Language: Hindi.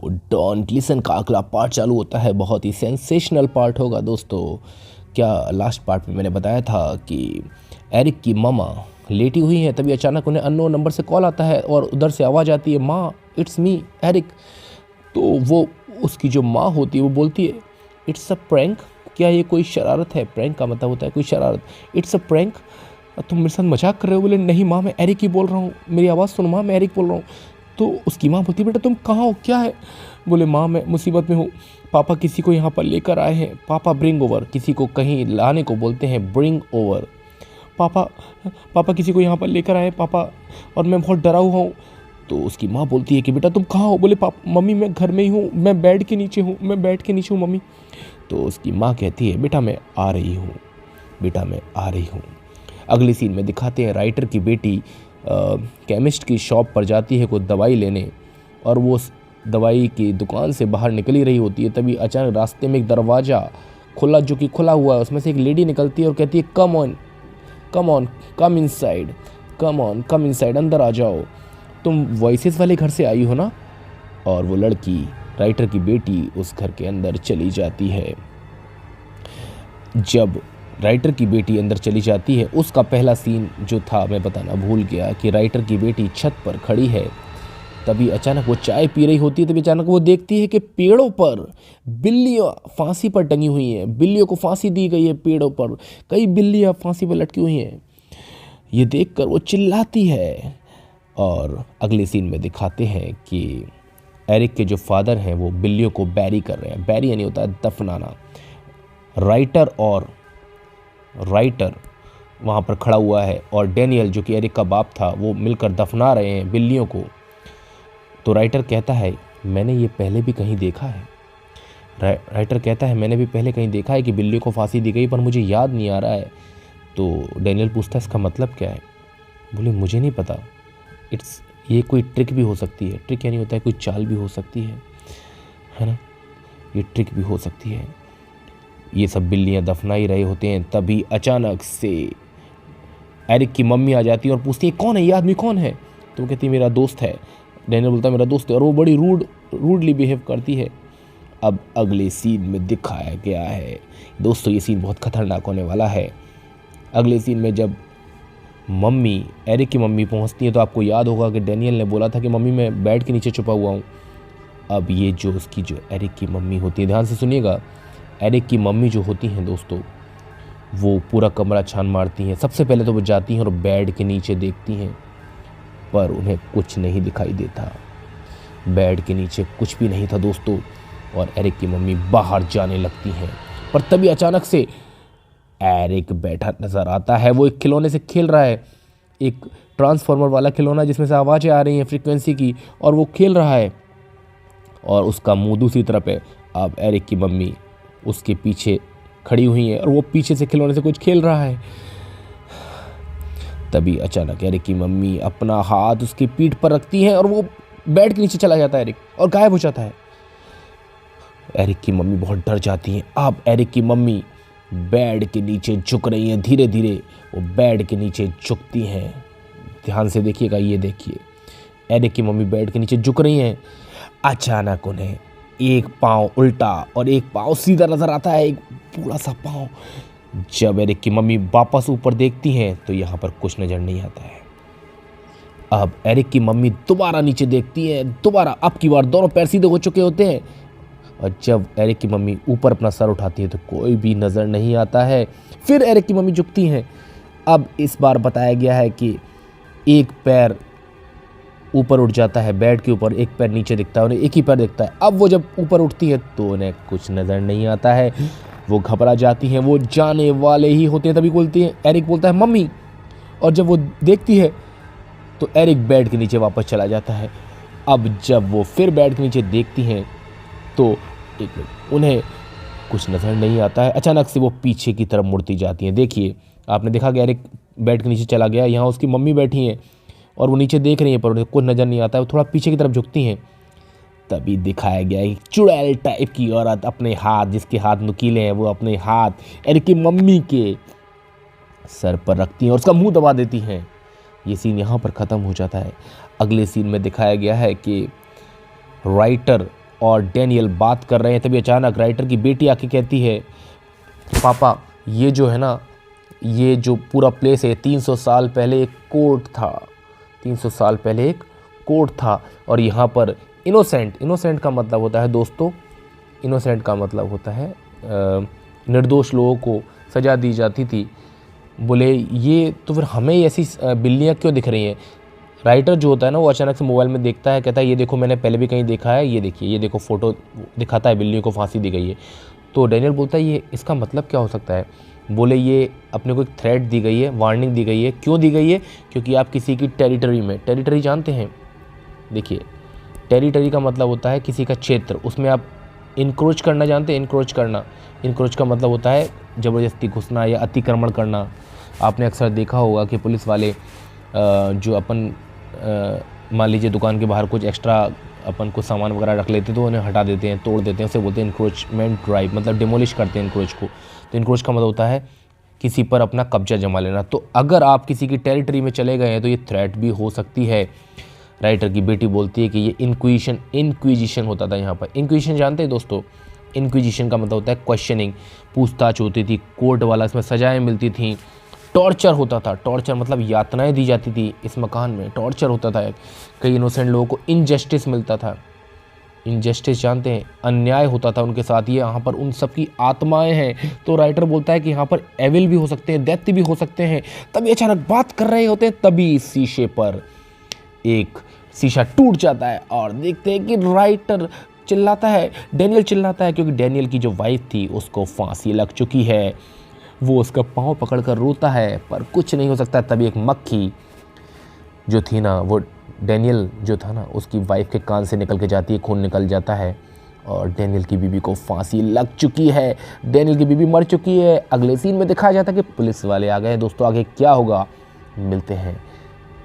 डोंट लिसन का अगला पार्ट चालू होता है। बहुत ही सेंसेशनल पार्ट होगा दोस्तों। क्या लास्ट पार्ट में मैंने बताया था कि एरिक की मामा लेटी हुई हैं, तभी अचानक उन्हें अननोन नंबर से कॉल आता है और उधर से आवाज़ आती है, माँ इट्स मी एरिक। तो वो उसकी जो माँ होती है वो बोलती है इट्स अ प्रैंक। क्या ये कोई शरारत है? प्रैंक का मतलब होता है कोई शरारत। इट्स अ प्रैंक, तुम मेरे साथ मजाक कर रहे हो? बोले नहीं माँ, मैं एरिक ही बोल रहा हूँ, मेरी आवाज़ सुनो माँ, मैं एरिक बोल रहा हूँ। तो उसकी माँ बोलती बेटा तुम कहाँ हो, क्या है? बोले माँ मैं मुसीबत में हूँ, पापा किसी को यहाँ पर लेकर आए हैं। पापा ब्रिंग ओवर, किसी को कहीं लाने को बोलते हैं ब्रिंग ओवर। पापा पापा किसी को यहाँ पर लेकर आए पापा, और मैं बहुत डरा हुआ हूँ। तो उसकी माँ बोलती है कि बेटा तुम कहाँ हो? बोले पापा मम्मी मैं घर में ही हूँ, मैं बेड के नीचे हूँ, मैं बेड के नीचे हूँ मम्मी। तो उसकी माँ कहती है बेटा मैं आ रही हूँ, बेटा मैं आ रही हूँ। अगले सीन में दिखाते हैं राइटर की बेटी केमिस्ट की शॉप पर जाती है कोई दवाई लेने, और वो उस दवाई की दुकान से बाहर निकल ही रही होती है, तभी अचानक रास्ते में एक दरवाज़ा खुला, जो कि खुला हुआ है, उसमें से एक लेडी निकलती है और कहती है come on come on come inside, come on come inside, अंदर आ जाओ, तुम वॉइसेस वाले घर से आई हो ना। और वो लड़की राइटर की बेटी उस घर के अंदर चली जाती है। जब राइटर की बेटी अंदर चली जाती है, उसका पहला सीन जो था मैं बताना भूल गया कि राइटर की बेटी छत पर खड़ी है, तभी अचानक वो चाय पी रही होती है, तभी अचानक वो देखती है कि पेड़ों पर बिल्लियाँ फांसी पर टंगी हुई हैं। बिल्लियों को फांसी दी गई है, पेड़ों पर कई बिल्लियाँ फांसी पर लटकी हुई हैं। ये देखकर वो चिल्लाती है। और अगले सीन में दिखाते हैं कि एरिक के जो फादर हैं वो बिल्लियों को बैरी कर रहे हैं। बैरी यानी होता है दफनाना। राइटर वहाँ पर खड़ा हुआ है और डेनियल जो कि एरिक का बाप था वो मिलकर दफना रहे हैं बिल्लियों को। तो राइटर कहता है मैंने ये पहले भी कहीं देखा है। राइटर कहता है मैंने भी पहले कहीं देखा है कि बिल्लियों को फांसी दी गई, पर मुझे याद नहीं आ रहा है। तो डेनियल पूछता है इसका मतलब क्या है? बोले मुझे नहीं पता, ये कोई ट्रिक भी हो सकती है। ट्रिक यानी होता है कोई चाल भी हो सकती है ना, ये ट्रिक भी हो सकती है। ये सब बिल्लियाँ दफना ही रहे होते हैं, तभी अचानक से एरिक की मम्मी आ जाती है और पूछती है कौन है ये आदमी, कौन है? तो वो कहती है मेरा दोस्त है। डेनियल बोलता है मेरा दोस्त है, और वो बड़ी रूडली बिहेव करती है। अब अगले सीन में दिखाया गया है दोस्तों, ये सीन बहुत खतरनाक होने वाला है। अगले सीन में जब मम्मी, एरिक की मम्मी पहुंचती है, तो आपको याद होगा कि डेनियल ने बोला था कि मम्मी मैं बेड के नीचे छुपा हुआ हूँ। अब ये जो उसकी जो एरिक की मम्मी होती है, ध्यान से सुनिएगा, एरिक की मम्मी जो होती हैं दोस्तों, वो पूरा कमरा छान मारती हैं। सबसे पहले तो वो जाती हैं और बेड के नीचे देखती हैं, पर उन्हें कुछ नहीं दिखाई देता। बेड के नीचे कुछ भी नहीं था दोस्तों, और एरिक की मम्मी बाहर जाने लगती हैं। पर तभी अचानक से एरिक बैठा नजर आता है। वो एक खिलौने से खेल रहा है, एक ट्रांसफार्मर वाला खिलौना जिसमें से आवाज़ें आ रही हैं फ्रीक्वेंसी की, और वो खेल रहा है और उसका मुंह दूसरी तरफ है। अब एरिक की मम्मी उसके पीछे खड़ी हुई है और वो पीछे से खिलौने से कुछ खेल रहा है। तभी अचानक एरिक की मम्मी अपना हाथ उसकी पीठ पर रखती है और वो बेड के नीचे चला जाता है एरिक, और गायब हो जाता है। एरिक की मम्मी बहुत डर जाती है। अब एरिक की मम्मी बेड के नीचे झुक रही हैं, धीरे धीरे वो बेड के नीचे झुकती हैं। ध्यान से देखिएगा, ये देखिए एरिक की मम्मी बेड के नीचे झुक रही हैं। अचानक उन्हें एक पाँव उल्टा और एक पाँव सीधा नजर आता है, एक बूढ़ा सा पाँव। जब एरिक की मम्मी वापस ऊपर देखती हैं तो यहाँ पर कुछ नजर नहीं आता है। अब एरिक की मम्मी दोबारा नीचे देखती है, दोबारा, अब की बार दोनों पैर सीधे हो चुके होते हैं, और जब एरिक की मम्मी ऊपर अपना सर उठाती है तो कोई भी नज़र नहीं आता है। फिर एरिक की मम्मी झुकती हैं। अब इस बार बताया गया है कि एक पैर ऊपर उठ जाता है बेड के ऊपर, एक पैर नीचे दिखता है, उन्हें एक ही पैर दिखता है। अब वो जब ऊपर उठती है तो उन्हें कुछ नज़र नहीं आता है। वो घबरा जाती हैं, वो जाने वाले ही होते हैं, तभी बोलती हैं, एरिक बोलता है मम्मी, और जब वो देखती है तो एरिक बेड के नीचे वापस चला जाता है। अब जब वो फिर बेड के नीचे देखती हैं तो उन्हें कुछ नज़र नहीं आता है। अचानक से वो पीछे की तरफ मुड़ती जाती हैं। देखिए, आपने देखा कि एरिक बेड के नीचे चला गया, यहाँ उसकी मम्मी बैठी हैं और वो नीचे देख रही हैं, पर उन्हें कुछ नज़र नहीं आता है। वो थोड़ा पीछे की तरफ झुकती हैं, तभी दिखाया गया एक चुड़ैल टाइप की औरत अपने हाथ, जिसके हाथ नुकीले हैं, वो अपने हाथ एरिक की मम्मी के सर पर रखती हैं और उसका मुंह दबा देती हैं। ये सीन यहाँ पर ख़त्म हो जाता है। अगले सीन में दिखाया गया है कि राइटर और डेनियल बात कर रहे हैं, तभी अचानक राइटर की बेटी आके कहती है पापा ये जो है ना, ये जो पूरा प्लेस है 300 साल पहले एक कोर्ट था, 300 साल पहले एक कोर्ट था और यहाँ पर इनोसेंट का मतलब होता है दोस्तों, इनोसेंट का मतलब होता है निर्दोष लोगों को सज़ा दी जाती थी। बोले ये तो फिर हमें ऐसी बिल्लियाँ क्यों दिख रही हैं। राइटर जो होता है ना वो अचानक से मोबाइल में देखता है, कहता है ये देखो मैंने पहले भी कहीं देखा है, ये देखिए ये देखो फ़ोटो दिखाता है बिल्लियों को फांसी दी गई है। तो डेनियल बोलता है ये इसका मतलब क्या हो सकता है। बोले ये अपने को एक थ्रेट दी गई है, वार्निंग दी गई है। क्यों दी गई है? क्योंकि आप किसी की टेरिटरी में, टेरिटरी जानते हैं, देखिए टेरिटरी का मतलब होता है किसी का क्षेत्र, उसमें आप इनक्रोच करना जानते हैं। इनक्रोच का मतलब होता है ज़बरदस्ती घुसना या अतिक्रमण करना। आपने अक्सर देखा होगा कि पुलिस वाले जो अपन मान लीजिए दुकान के बाहर कुछ एक्स्ट्रा अपन कुछ सामान वगैरह रख लेते तो उन्हें हटा देते हैं, तोड़ देते हैं, उसे बोलते हैं इनक्रोचमेंट ड्राइव, मतलब डिमोलिश करते हैं इनक्रोच को। तो इनक्रोच का मतलब होता है किसी पर अपना कब्जा जमा लेना। तो अगर आप किसी की टेरिटरी में चले गए हैं तो ये थ्रेट भी हो सकती है। राइटर की बेटी बोलती है कि ये इंक्विजिशन होता था यहाँ पर। इंक्विजिशन जानते हैं दोस्तों? इंक्विजिशन का मतलब होता है क्वेश्चनिंग, पूछताछ होती थी, कोर्ट वाला, इसमें सजाएं मिलती थी, टॉर्चर होता था। टॉर्चर मतलब यातनाएं दी जाती थी इस मकान में, टॉर्चर होता था। कई इनोसेंट लोगों को इनजस्टिस मिलता था। इनजस्टिस जानते हैं? अन्याय होता था उनके साथ। ये यहाँ पर उन सबकी आत्माएं हैं। तो राइटर बोलता है कि यहाँ पर एविल भी हो सकते हैं, दैत्य भी हो सकते हैं। तभी अचानक बात कर रहे होते हैं, तभी शीशे पर एक शीशा टूट जाता है और देखते हैं कि राइटर चिल्लाता है, डेनियल चिल्लाता है, क्योंकि डेनियल की जो वाइफ थी उसको फांसी लग चुकी है। वो उसका पाँव पकड़कर रोता है पर कुछ नहीं हो सकता। तभी एक मक्खी जो थी ना, वो डेनियल जो था ना उसकी वाइफ के कान से निकल के जाती है, खून निकल जाता है और डेनियल की बीवी को फांसी लग चुकी है। डेनियल की बीवी मर चुकी है। अगले सीन में दिखाया जाता है कि पुलिस वाले आ गए। दोस्तों आगे क्या होगा मिलते हैं